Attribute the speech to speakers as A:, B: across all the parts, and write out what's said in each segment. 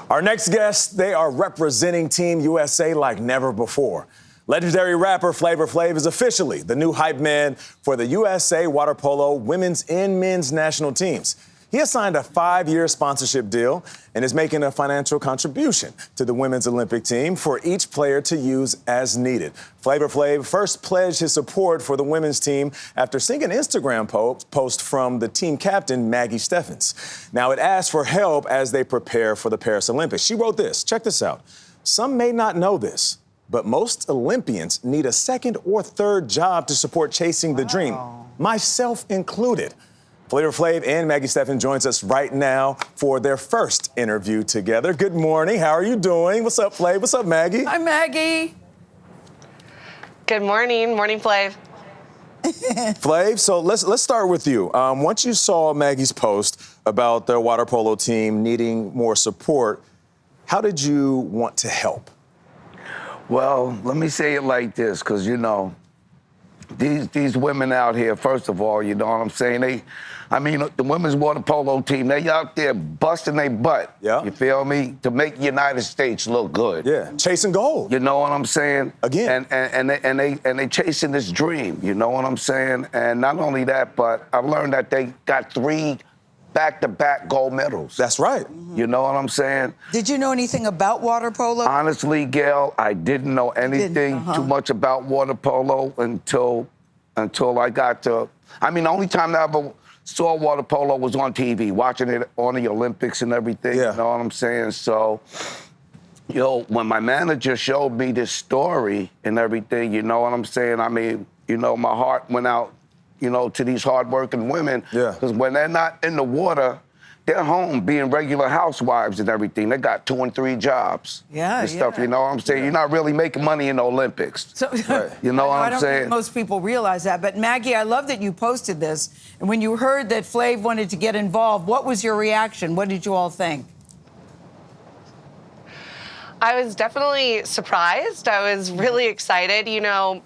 A: Our next guests, they are representing Team USA like never before. Legendary rapper Flav is officially the new hype man for the USA water polo women's and men's national teams. He has signed a 5-year sponsorship deal and is making a financial contribution to the women's Olympic team for each player to use as needed. Flav first pledged his support for the women's team after seeing an Instagram post from the team captain, Maggie Steffens. Now, it asked for help as they prepare for the Paris Olympics. She wrote this. Check this out. Some may not know this, but most Olympians need a second or third job to support chasing the dream, myself included. Flav and Maggie Steffens joins us right now for their first interview together. Good morning. How are you doing? What's up, Flav? What's up, Maggie?
B: Hi, Maggie.
C: Good morning. Morning, Flav.
A: Flav, so let's start with you. Once you saw Maggie's post about the water polo team needing more support, how did you want to help?
D: Well, let me say it like this, because, you know, these women out here, first of all, you know what I'm saying? The women's water polo team, they out there busting their butt.
A: Yeah.
D: You feel me? To make the United States look good.
A: Yeah, chasing gold.
D: You know what I'm saying?
A: Again.
D: And they chasing this dream, you know what I'm saying? And not only that, but I've learned that they got 3 back-to-back gold medals.
A: That's right.
D: You know what I'm saying?
B: Did you know anything about water polo?
D: Honestly, Gail, I didn't know anything too much about water polo until I got to... the only time I ever saw water polo was on TV, watching it on the Olympics and everything.
A: Yeah.
D: You know what I'm saying? So, you know, when my manager showed me this story and everything, you know what I'm saying? My heart went out, you know, to these hardworking women.
A: Yeah.
D: Because when they're not in the water, they're home being regular housewives and everything. They got 2 and 3 jobs.
B: Yeah,
D: and stuff, you know what I'm saying? You're not really making money in the Olympics.
B: So,
A: right.
D: You know what
B: I
D: I'm
B: don't
D: saying?
B: think most people realize that. But, Maggie, I love that you posted this. And when you heard that Flav wanted to get involved, what was your reaction? What did you all think?
C: I was definitely surprised. I was really excited. You know,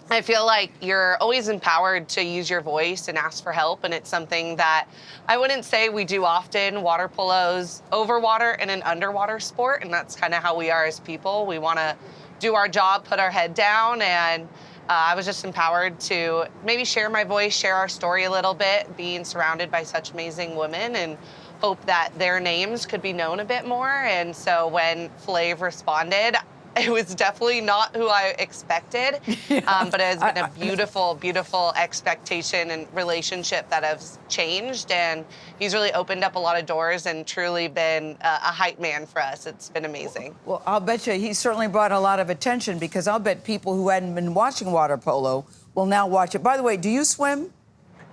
C: I feel like you're always empowered to use your voice and ask for help, and it's something that I wouldn't say we do often. Water polo's over water and an underwater sport, and that's kind of how we are as people. We want to do our job, put our head down, and I was just empowered to maybe share my voice, share our story a little bit, being surrounded by such amazing women, and hope that their names could be known a bit more. And so when Flav responded, it was definitely not who I expected, but it has been a beautiful, beautiful expectation and relationship that has changed, and he's really opened up a lot of doors and truly been a hype man for us. It's been amazing.
B: Well, I'll bet you he certainly brought a lot of attention, because I'll bet people who hadn't been watching water polo will now watch it. By the way, do you swim?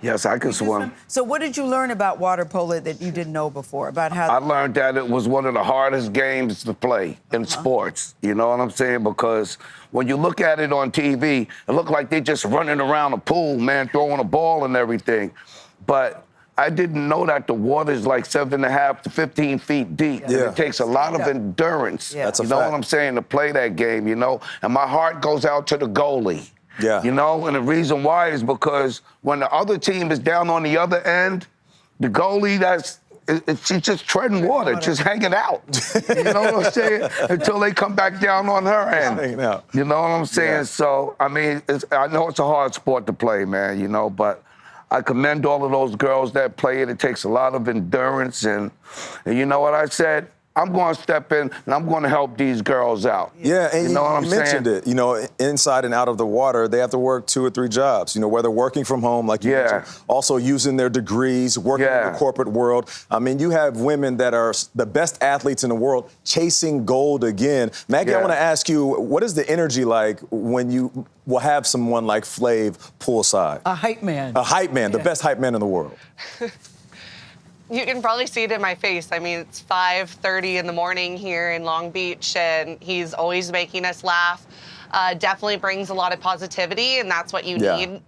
D: Yes, I can swim.
B: So what did you learn about water polo that you didn't know before? About how
D: I learned that it was one of the hardest games to play in sports. You know what I'm saying? Because when you look at it on TV, it looked like they're just running around a pool, man, throwing a ball and everything. But I didn't know that the water is like 7.5 to 15 feet deep.
A: Yeah.
D: And it takes a lot of endurance.
B: Yeah.
A: That's a
D: you know
A: fact.
D: what I'm saying? To play that game, you know? And my heart goes out to the goalie.
A: Yeah.
D: You know, and the reason why is because when the other team is down on the other end, the goalie, she's just treading water, just hanging out. You know what I'm saying? Until they come back down on her end.
A: Hanging out.
D: You know what I'm saying?
A: Yeah.
D: So, I know it's a hard sport to play, man, you know, but I commend all of those girls that play it. It takes a lot of endurance, and you know what I said? I'm going to step in, and I'm going to help these girls out.
A: Yeah, and
D: you know what I'm
A: mentioned
D: saying?
A: it. You know, inside and out of the water, they have to work 2 or 3 jobs. You know, whether working from home, like you mentioned, also using their degrees, working in the corporate world. I mean, you have women that are the best athletes in the world chasing gold again. Maggie, I want to ask you, what is the energy like when you will have someone like Flav poolside?
B: a hype man.
A: A hype man, the best hype man in the world.
C: You can probably see it in my face. I mean, it's 5:30 in the morning here in Long Beach, and he's always making us laugh. Definitely brings a lot of positivity, and that's what you need,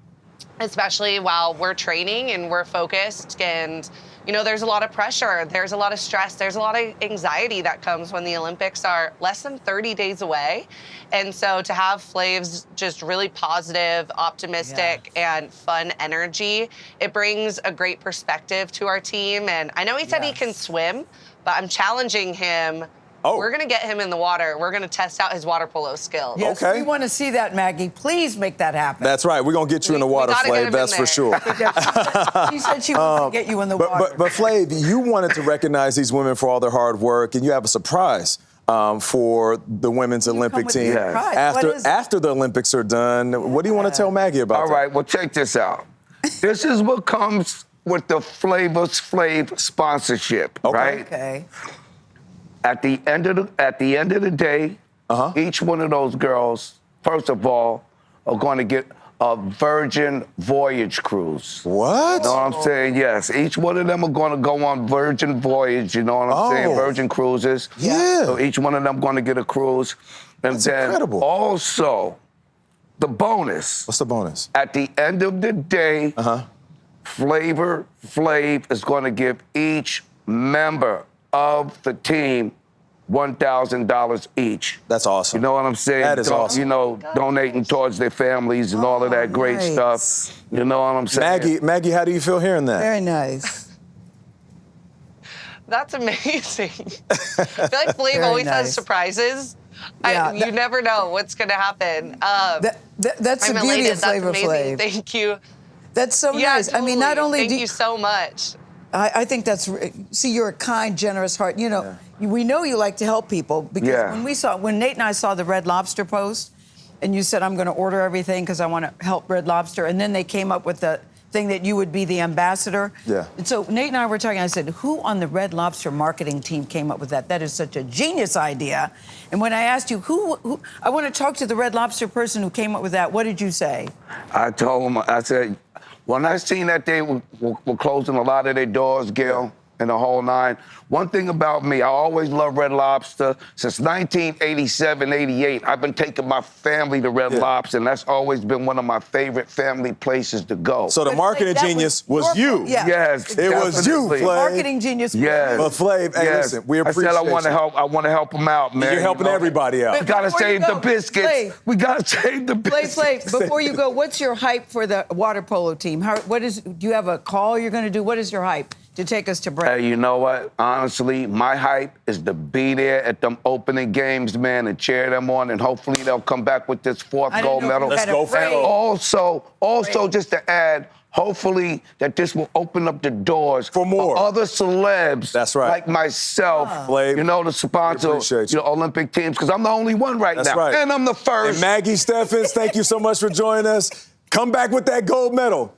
C: especially while we're training and we're focused. And, you know, there's a lot of pressure. There's a lot of stress. There's a lot of anxiety that comes when the Olympics are less than 30 days away. And so to have Flav's just really positive, optimistic, and fun energy, it brings a great perspective to our team. And I know he said he can swim, but I'm challenging him
A: Oh.
C: We're going to get him in the water. We're going to test out his water polo skills.
B: Yes,
A: Okay.
B: we want to see that, Maggie. Please make that happen.
A: That's right. We're going to get you in the
C: We
A: water,
C: gotta get
A: Flav.
C: him
A: That's
C: in
A: for
C: there.
A: sure.
B: She said she wants to get you in the water.
A: But Flav, you wanted to recognize these women for all their hard work, and you have a surprise for the women's Olympic
B: with
A: team.
B: a surprise. What is it?
A: After the Olympics are done, what do you want to tell Maggie about
D: All
A: that?
D: right, well, check this out. This is what comes with the Flavor's Flav sponsorship,
A: Okay.
D: right?
B: Okay.
D: At the end of the day, each one of those girls, first of all, are going to get a Virgin Voyage cruise.
A: What?
D: You know what I'm saying? Yes. Each one of them are going to go on Virgin Voyage, you know what I'm saying?
A: Oh.
D: Virgin Cruises.
A: Yeah.
D: So each one of them going to get a cruise. And
A: That's
D: then
A: incredible.
D: also, the bonus.
A: What's the bonus?
D: At the end of the day, Flavor Flav is going to give each member of the team $1,000 each.
A: That's awesome.
D: You know what I'm saying?
A: That is awesome.
D: You know, donating towards their families and all of that great
B: nice.
D: stuff. You know what I'm saying?
A: Maggie, how do you feel hearing that?
B: Very nice.
C: That's amazing. I feel like Flav
B: Very
C: always
B: nice.
C: has surprises.
B: Yeah,
C: You never know what's going to happen.
B: That's the
C: I'm
B: beauty
C: elated.
B: of
C: That's
B: Flavor
C: amazing.
B: Flav.
C: Thank you.
B: That's so
C: Yeah,
B: nice. I mean, not
C: totally.
B: only
C: Thank
B: do
C: you so much.
B: I think that's, see, you're a kind, generous heart. You know, we know you like to help people because
D: Yeah.
B: when Nate and I saw the Red Lobster post, and you said, I'm going to order everything because I want to help Red Lobster, and then they came up with the thing that you would be the ambassador.
A: Yeah.
B: And so Nate and I were talking, I said, who on the Red Lobster marketing team came up with that? That is such a genius idea. And when I asked you, who I want to talk to the Red Lobster person who came up with that, what did you say?
D: I told them, I said, when I seen that they were closing a lot of their doors, Gil, and the whole nine, one thing about me, I always loved Red Lobster. Since 1987, 88, I've been taking my family to Red Lobster, and that's always been one of my favorite family places to go.
A: So the
B: But
A: marketing
B: that was
A: genius was
B: your-
A: you.
B: yeah.
D: Yes,
A: It was you,
D: definitely.
A: Flav.
B: Marketing genius.
D: Yes.
A: Well, Flav, hey,
D: Yes.
A: listen, we
D: I
A: appreciate
D: said I want to
A: you.
D: help. I want to help them out, man.
A: You're helping
D: you know?
A: everybody out.
D: We gotta
B: Before you
D: save the
B: go,
D: biscuits.
B: Flav.
D: We gotta save the biscuits.
B: Flav, before you go, what's your hype for the water polo team? Do you have a call you're going to do? What is your hype to take us to break?
D: Hey, you know what? Honestly, my hype is to be there at them opening games, man, and cheer them on, and hopefully they'll come back with this fourth
B: I didn't
D: gold
B: know
D: medal.
B: you had
A: Let's go,
B: a phrase.
A: Flav.
D: Also, just to add, hopefully that this will open up the doors
A: For more.
D: other celebs.
A: That's right.
D: Like myself,
A: Flav,
D: you know, to sponsor
A: appreciate you.
D: Olympic teams, because I'm the only one right
A: That's
D: now.
A: right.
D: And I'm the first.
A: And Maggie Steffens, thank you so much for joining us. Come back with that gold medal.